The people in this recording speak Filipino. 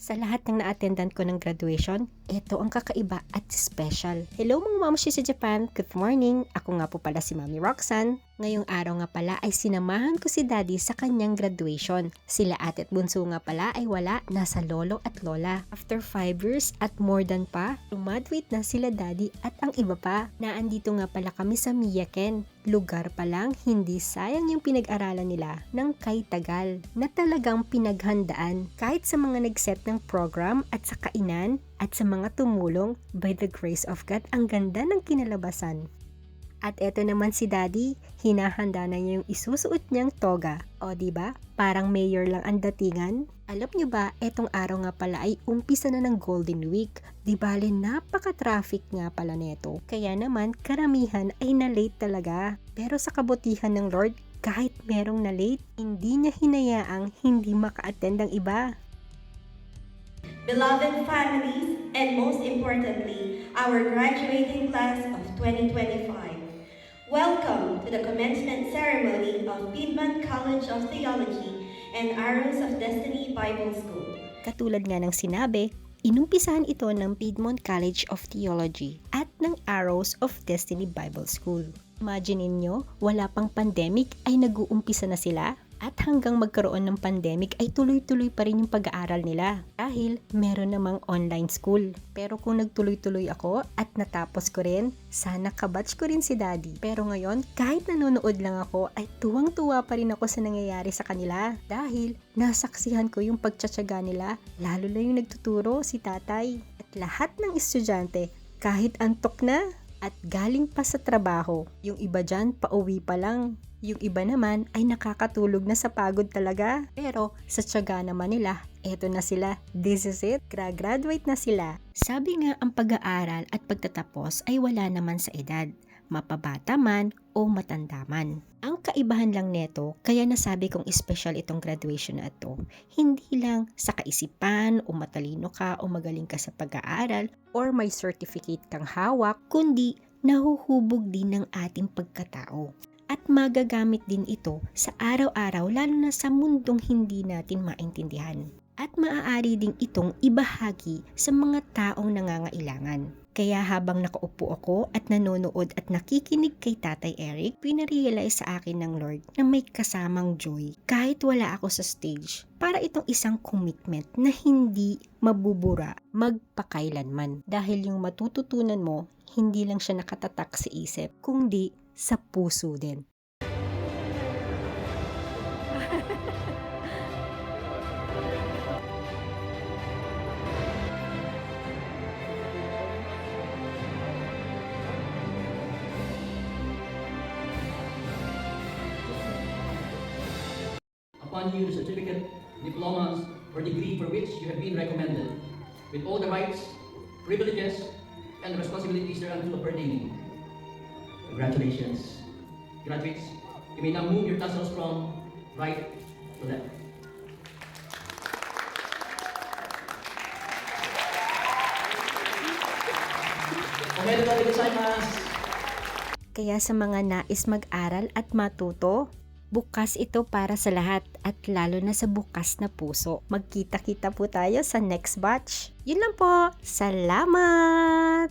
Sa lahat ng na-attendan ko ng graduation, ito ang kakaiba at special. Hello mga mamushi sa Japan! Good morning! Ako nga po pala si Mami Roxanne. Ngayong araw nga pala ay sinamahan ko si Daddy sa kanyang graduation. Sila ate at bunso nga pala ay wala, nasa lolo at lola. After 5 years at more than pa, graduate na sila Daddy at ang iba pa. Naandito nga pala kami sa Miyaken. Lugar pa lang, hindi sayang yung pinag-aralan nila ng kay tagal na talagang pinaghandaan kahit sa mga nag-set ng program at sa kainan at sa mga tumulong. By the grace of God, ang ganda ng kinalabasan. At eto naman si Daddy, hinahanda na niya yung isusuot niyang toga. O diba? Parang mayor lang ang datingan. Alam niyo ba, etong araw nga pala ay umpisa na ng Golden Week. Di bale, napaka-traffic nga pala neto. Kaya naman, karamihan ay na-late talaga. Pero sa kabutihan ng Lord, kahit merong na-late, hindi niya hinayaang hindi maka-attend ang iba. Beloved families, and most importantly, our graduating class of 2025. Welcome to the commencement ceremony of Piedmont College of Theology and Arrows of Destiny Bible School. Katulad nga ng sinabi, inumpisahan ito ng Piedmont College of Theology at ng Arrows of Destiny Bible School. Imagine ninyo, wala pang pandemic ay nag-uumpisa na sila at hanggang magkaroon ng pandemic ay tuloy-tuloy pa rin yung pag-aaral nila dahil meron namang online school. Pero kung nagtuloy-tuloy ako at natapos ko rin, sana kabatch ko rin si Daddy. Pero ngayon, kahit nanonood lang ako ay tuwang-tuwa pa rin ako sa nangyayari sa kanila dahil nasaksihan ko yung pagtsatsaga nila, lalo na yung nagtuturo si Tatay. At lahat ng estudyante, kahit antok na at galing pa sa trabaho, yung iba dyan pauwi pa lang. Yung iba naman ay nakakatulog na sa pagod talaga. Pero sa tiyaga naman nila, eto na sila. This is it. Graduate na sila. Sabi nga ang pag-aaral at pagtatapos ay wala naman sa edad. Mapabata man o matanda man. Ang kaibahan lang neto, kaya nasabi kong special itong graduation na ito. Hindi lang sa kaisipan o matalino ka o magaling ka sa pag-aaral or may certificate kang hawak, kundi nahuhubog din ng ating pagkatao. At magagamit din ito sa araw-araw lalo na sa mundong hindi natin maintindihan. At maaari ding itong ibahagi sa mga taong nangangailangan. Kaya habang nakaupo ako at nanonood at nakikinig kay Tatay Eric, pinarealize sa akin ng Lord na may kasamang joy kahit wala ako sa stage. Para itong isang commitment na hindi mabubura magpakailanman. Dahil yung matututunan mo, hindi lang siya nakatatak sa isip, kundi sa puso din. Upon you the certificate, diplomas, or degree for which you have been recommended, with all the rights, privileges, and responsibilities thereunto pertaining. Congratulations. Graduates, you may now move your tassels from right to left. Omedetou gozaimasu. Kaya sa mga nais mag-aral at matuto, bukas ito para sa lahat at lalo na sa bukas na puso. Magkita-kita po tayo sa next batch. Yun lang po. Salamat!